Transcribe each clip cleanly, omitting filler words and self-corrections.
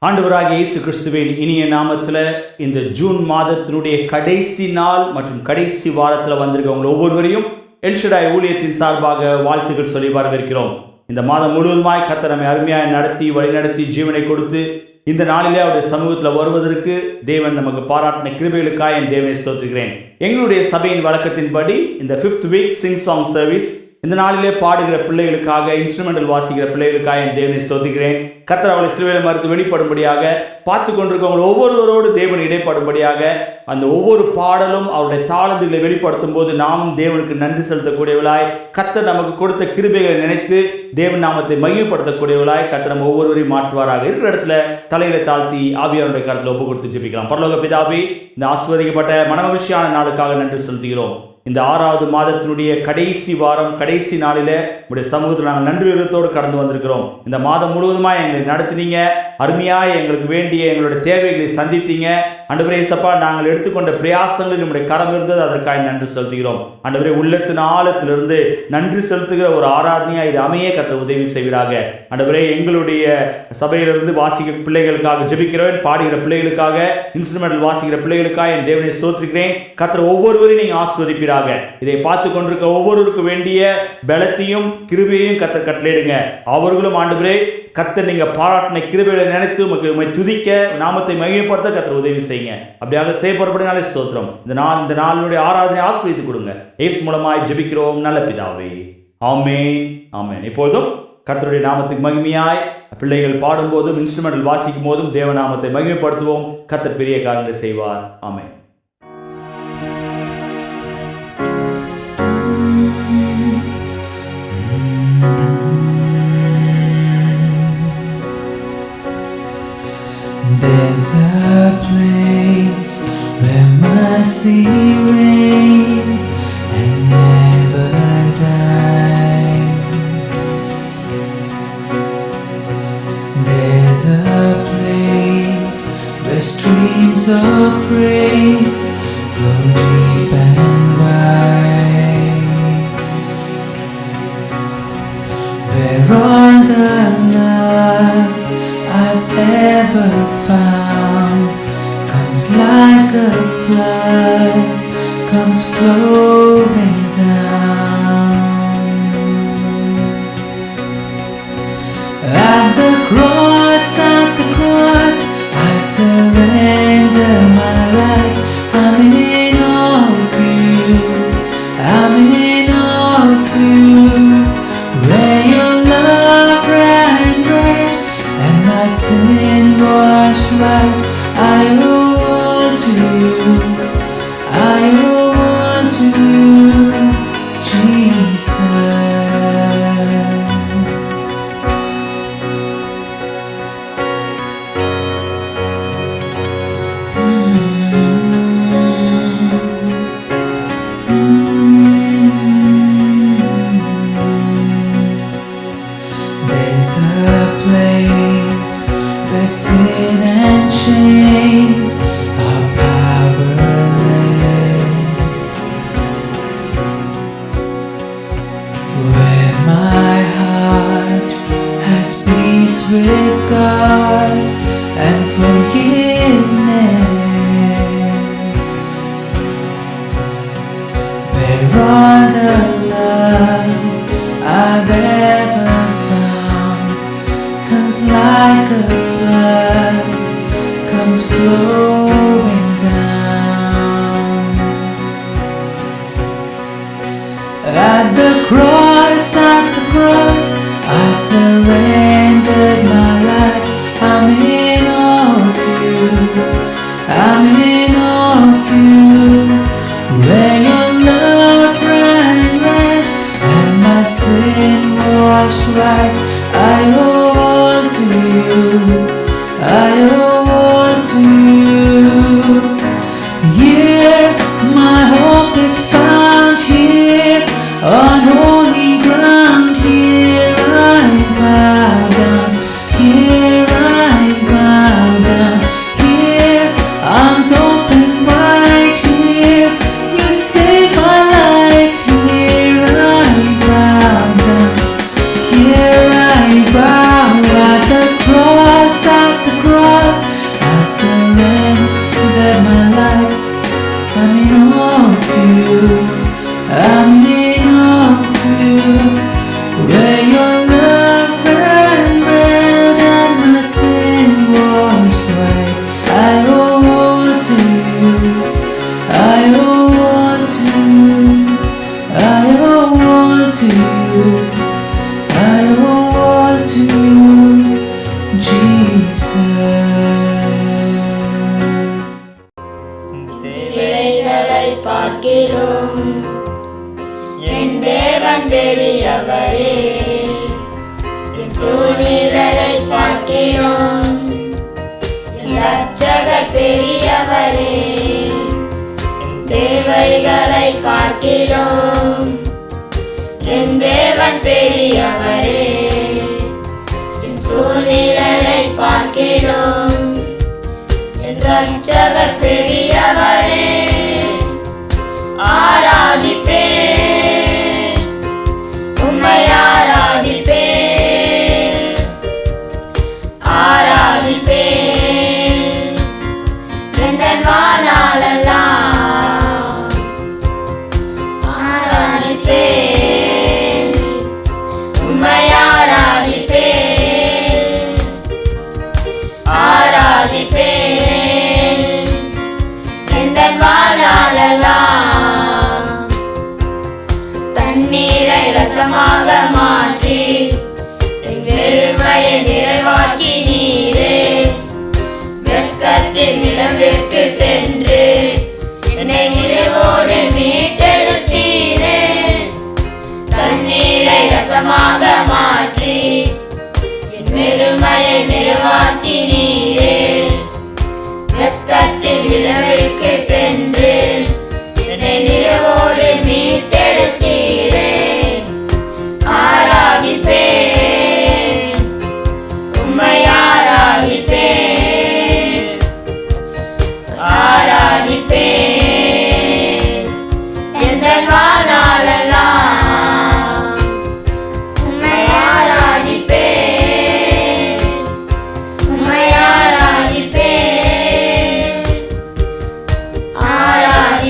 ஆண்டவராகிய இயேசு கிறிஸ்துவின் இனிய நாமத்தில் இந்த ஜூன் மாதத்தினுடைய கடைசி நாள் மற்றும் கடைசி வாரத்தில் வந்திருக்கவங்க ஒவ்வொருவரையும் எல்ஷடாய் ஊழியத்தின் சார்பாக வாழ்த்துக்கள் சொல்லி வரவேற்கிறோம். இந்த மாதம் முழுவதுமாய் கர்த்தர் நம்மை அருமையாய் நடத்தி வழிநடத்தி ஜீவனை கொடுத்து இந்த நாளிலே அவருடைய சமூகத்தில் வருவதற்கு தேவன் நமக்கு பாராட்டின கிருபைகளுக்காக என் தேவனை ஸ்தோத்திரிக்கிறேன். எங்களுடைய சபையின் வழக்கத்தின்படி இந்த 5th week sing song service இந்த நாளிலே பாடுகிற பிள்ளைகளுக்காக, இன்ஸ்ட்ருமெண்டல் வாசிக்கிற பிள்ளைகளுக்காக என் தேவனை ஸ்தோத்திக்கிறேன். கர்த்தர் அவளை சிலுவையில் மறுத்து வெளிப்படும்படியாக, பார்த்து கொண்டிருக்கவங்க ஒவ்வொருவரோடு தேவன் இடைப்படும்படியாக, அந்த ஒவ்வொரு பாடலும் அவருடைய தாளந்துகளை வெளிப்படுத்தும் போது நாமும் தேவனுக்கு நன்றி செலுத்தக்கூடியவளாய், கர்த்தர் நமக்கு கொடுத்த கிருபைகளை நினைத்து தேவன் நாமத்தை மையப்படுத்தக்கூடியவளாய் கர்த்தர் நம்ம ஒவ்வொருவரையும் மாற்றுவாராக. இருக்கிற இடத்துல தலையில தாழ்த்தி ஆவியாருடைய கருத்தில் ஒப்பு கொடுத்து ஜெபிக்கலாம். பரலோக பிதாவே, இந்த ஆசீர்வதிக்கப்பட்ட மனமகிழ்ச்சியான நாளுக்காக நன்றி செலுத்துகிறோம். இந்த 6வது மாதத்தினுடைய கடைசி வாரம், கடைசி நாளில் உடைய சமூகத்தில் நாங்கள் நன்றி விருத்தோடு கடந்து வந்திருக்கிறோம். இந்த மாதம் முழுவதுமாக எங்களை நடத்தினீங்க, அருமையாக எங்களுக்கு வேண்டிய எங்களுடைய தேவைகளை சந்தித்தீங்க. ஆண்டவரே இயேசப்பா, நாங்கள் எடுத்துக்கொண்ட பிரயாசங்கள் நம்முடைய கரம் இருந்தது, அதற்காக நன்றி செலுத்துகிறோம். ஆண்டவரே, உள்ளத்தின் ஆழத்திலிருந்து நன்றி செலுத்துகிற ஒரு ஆராதனையாக இது அமைய கர்த்தர் உதவி செய்வீராக. ஆண்டவரே, எங்களுடைய சபையிலிருந்து வாசிக்கிற பிள்ளைகளுக்காக ஜெபிக்கிறேன், பாடுகிற பிள்ளைகளுக்காக, இன்ஸ்ட்ருமெண்டல் வாசிக்கிற பிள்ளைகளுக்காக என் தேவனை ஸ்தோத்திரிக்கிறேன். கர்த்தர் ஒவ்வொருவரையும் நீங்கள் ஆசீர்வதிப்பீராக. இதை பார்த்து கொண்டிருக்க ஒவ்வொருவருக்கு வேண்டிய பலத்தையும் கிருபையையும் கர்த்தர் கட்டளையிடுங்க. அவர்களும் ஆண்டவரே கர்த்தர் நீங்க பாராட்டின கிருபையை நினைத்து உம்மை துதிக்க, நாமத்தை மகிமைப்படுத்த கர்த்தர் உதவி செய்யுங்க. அப்படியாக செய்யப்படுறதுனாலே ஸ்தோத்திரம். இந்த நாளுடைய ஆராதனை ஆசீர்வதித்து கொடுங்க. இயேசு மூலமாய் ஜெபிக்கிறோம் நல்ல பிதாவே, ஆமென், ஆமென். இப்பொழுதும் கர்த்தருடைய நாமத்துக்கு மகிமையாய் பிள்ளைகள் பாடும்போதும் இன்ஸ்ட்ருமெண்டல் வாசிக்கும் போதும் தேவநாமத்தை மகிமைப்படுத்துவோம். கர்த்தர் பெரிய காரியங்களை செய்வார். ஆமென். There's a place where mercy reigns and never dies. There's a place where streams of grace flow deep and wide, where all the love I've ever found comes like a flood, comes flowing down. At the cross, I surrender my life. I'm in awe of you, I'm in awe of you, where your love ran red and my sin washed white. I owe all to you, I owe all to you, Jesus. There's a place where sin and shame are powerless, where my heart has peace with God and forgiveness, where all the love I've ever found comes like a flood, comes flowing down. At the cross, I've surrendered my life. I'm in awe of you, I'm in awe of you, where your love ran red and my sin washed white. I owe all to you, I owe all to you. Here my hope is found, here on holy ground. Here I bow down. Jesus. விலைகளை பார்க்கிலும் என் தேவன் பெரியவரே, என் சூழ்நிலையை பார்க்கிலும் என் இரட்சகர் பெரியவரே, என் தேவைகளை பார்க்கிலும் என் தேவன் பெரியவரே, என் சூழ்நிலையை பார்க்கிலும் என் இரட்சகர் பெரியவரே. ஆராதிப்பேன், உம்மை ஆராதிப்பேன், ஆராதிப்பேன் எங்கள் வாழ்நாளெல்லாம். ஆராதிப்பேன், உம்மை ஆராதிப்பேன், ஆராதிப்பேன் எங்கள் வாழ்நாளெல்லாம். தண்ணீரை ரசமாக மாற்றி என் வெறுமையை நிறைவாக்கி நீரே, வெட்கத்தின் நிலவிற்கு சென்று என்னை நிறைவோடு மீட்டெடுத்தீரே. தண்ணீரை ரசமாக மாற்றி என் வெறுமையை நிறைவாக்கி நீரே, வெட்கத்தின் நிலவிற்கு சென்று என்னை நிறைவோடு மீட்டெடுத்தீரே. ஆராதிப்பேன், உம்மை ஆராதிப்பேன், ஆராதிப்பேன் எங்கள் வாழ்நாளெல்லாம். உம்மை ஆராதிப்பேன், உம்மை ஆராதிப்பேன், ஆராதிப்பேன்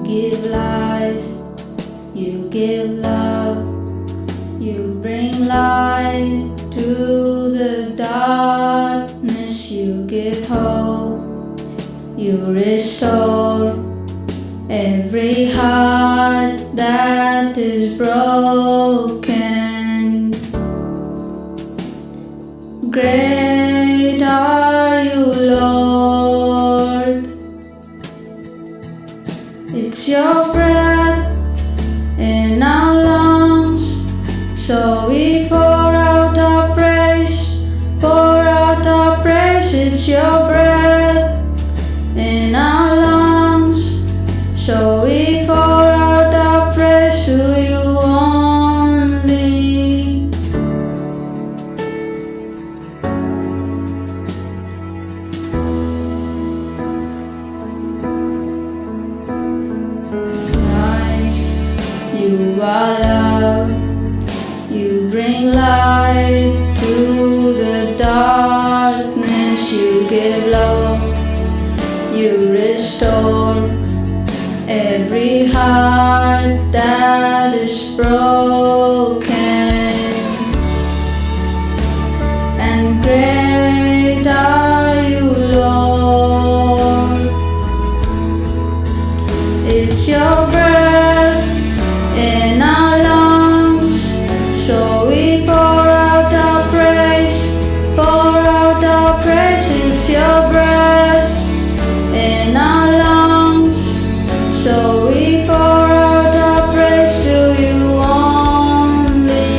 give life, you give love, you bring light to the darkness, you give hope, you restore every heart that is broken. Great are you, Lord. It's your breath in our lungs, so we pour out our praise, pour out our praise. It's your breath in our lungs, so we pour out our praise to you only. You are love, you bring light to the darkness, you give love, you restore every heart that is broken. And great are you, Lord. It's your breath in our lungs, so we pour out our praise, pour out our praise. It's your breath in our lungs, so we pour out our praise to you only.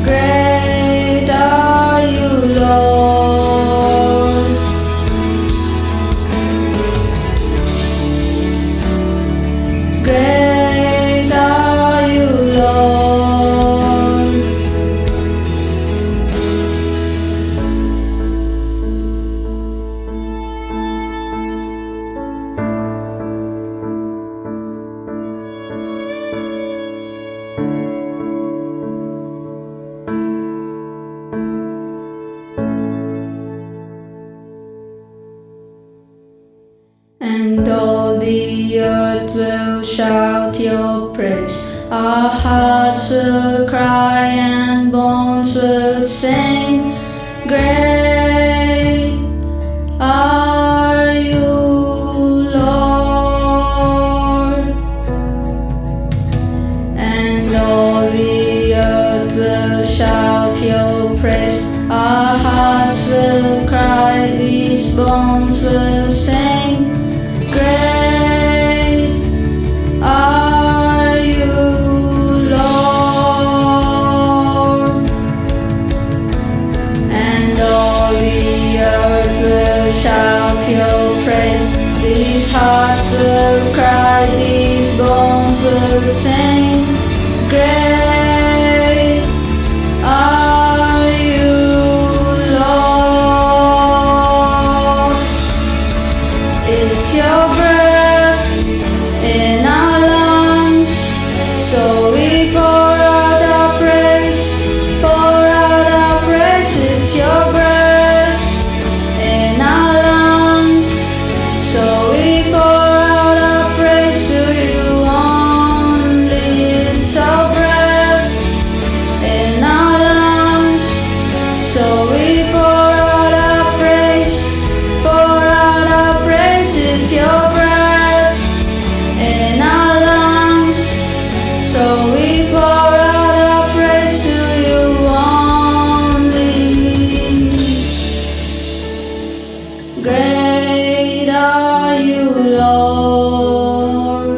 Great are you, Lord. Great are you, Lord. And all the earth will shout your praise. Our hearts will cry and bones will sing. Great are you, Lord. And all the earth will shout your praise. Our hearts will cry, these bones will sing. Great are you, Lord. And all the earth will shout your praise. These hearts will cry, these bones will sing. Great are you, Lord. It's your breath in our lungs, so we pour out our praise, pour out our praise. It's your breath in our lungs, so we pour out our praise to you only. It's your breath in our lungs, so we pour out our praise, pour out our praise. It's your breath in our lungs, so we pour out our praise to you only. Great are you, Lord.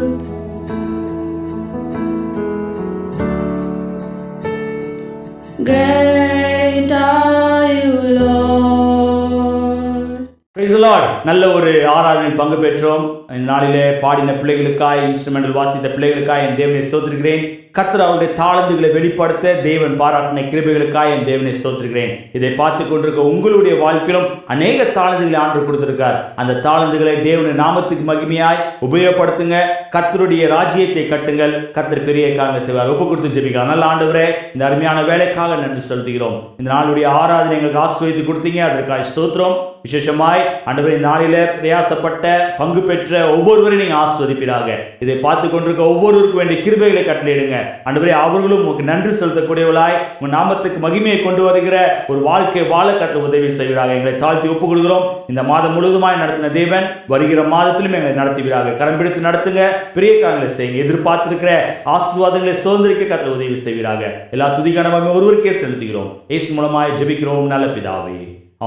Great are you, Lord. Praise the Lord. நல்ல ஒரு ஆராதனையில் பங்கு பெற்றோம். இந்த நாளிலே பாடின பிள்ளைகளுக்காய், instrumental வாசித்த பிள்ளைகளுக்காய் என் தேவனை ஸ்தோத்திரிக்கிறேன். கர்த்தர் அவருடைய தாளந்துகளை வெளிப்படுத்த தேவன் பாராட்டின கிருபைகளுக்காய் என் தேவனை ஸ்தோத்திரிக்கிறேன். இதை பார்த்து கொண்டிருக்க உங்களுடைய வாழ்க்கையிலும் அநேக தாளந்துகளை ஆண்டவர் கொடுத்திருக்கார். அந்த தாளந்துகளை தேவனுடைய நாமத்துக்கு மகிமையாய் உபயோகப்படுத்துங்க. கர்த்தருடைய ராஜ்யத்தை கட்டுங்கள். கர்த்தர் பெரிய காரியங்களை செய்வார். ஒப்பு கொடுத்து ஜெபிக்கலாம். நல்ல ஆண்டவரே, இந்த அருமையான வேலைக்காக நன்றி செலுத்துகிறோம். இந்த நாளுடைய ஆராதனை எங்களுக்கு ஆசீர்வதித்து கொடுத்தீங்க, அதற்காக ஸ்தோத்திரம். விசேஷமாய் ஆண்டவரே நாளில பிரயாசப்பட்ட பங்கு பெற்ற ஒவ்வொருவரையும் நீங்க ஆசீர்வதிப்பீராக. இதை பார்த்து கொண்டிருக்க ஒவ்வொருவருக்கும் வேண்டிய கிருபைகளை கட்டளையிடுங்க ஆண்டவரே. அவர்களும் உங்களுக்கு நன்றி செலுத்தக்கூடியவர்களாய் உங்க நாமத்துக்கு மகிமையை கொண்டு வருகிற ஒரு வாழ்க்கை வாழ கற்று உதவி செய்வீராக. எங்களை தாழ்த்தி ஒப்புக் கொள்கிறோம். இந்த மாதம் முழுவதுமாய் நடத்தின தேவன் வருகிற மாதத்திலும் எங்களை நடத்துவீராக. கரம் பிடித்து நடத்துங்க, பெரிய காரியங்களை செய்யுங்க. எதிர்பார்த்திருக்கிற ஆசீர்வாதங்களை சுதந்திரிக்க கற்று உதவி செய்வீராக. எல்லா துதிக்கான ஒருவருக்கே செலுத்துகிறோம். இயேசு மூலமாய் ஜெபிக்கிறோம் நல்ல பிதாவே,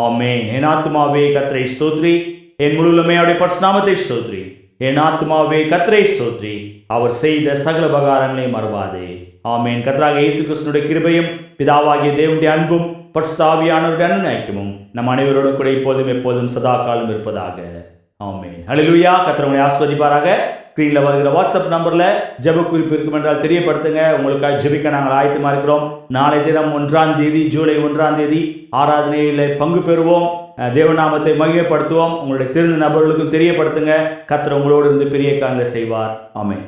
ஆமென். என் ஆத்துமாவே கர்த்தரை ஸ்தோத்ரி, என் முழு உள்ளமே அவருடைய பரிசுத்த நாமத்தை ஸ்தோத்ரி. என் ஆத்துமாவே கர்த்தரை ஸ்தோத்ரி, அவர் செய்த சகல உபகாரங்களை மறவாதே. ஆமென். கர்த்தராகிய இயேசு கிறிஸ்துவினுடைய கிருபையும் பிதாவாகிய தேவனுடைய அன்பும் பரிசுத்த ஆவியானவருடைய அன்பியும் நம் அனைவரோடும் கூட இப்போதும் எப்போதும் சதா காலம் இருப்பதாக. ஆமென். ஹல்லேலூயா. கர்த்தர் உங்களை ஆசீர்வதிப்பாராக. ஸ்க்ரீனில் வருகிற வாட்ஸ்அப் நம்பரில் ஜெப குறிப்பு இருக்கும் என்றால் தெரியப்படுத்துங்க. உங்களுக்காக ஜெபிக்க நாங்கள் ஆயத்தமாக இருக்கிறோம். நாளை தினம் 1ஆம் தேதி, ஜூலை 1ஆம் தேதி ஆராதனையில் பங்கு பெறுவோம். தேவநாமத்தை மகிமைப்படுத்துவோம். உங்களுடைய தெரிந்த நபர்களுக்கும் தெரியப்படுத்துங்க. கர்த்தர் உங்களோடு இருந்து பெரிய காரியங்களை செய்வார். ஆமென்.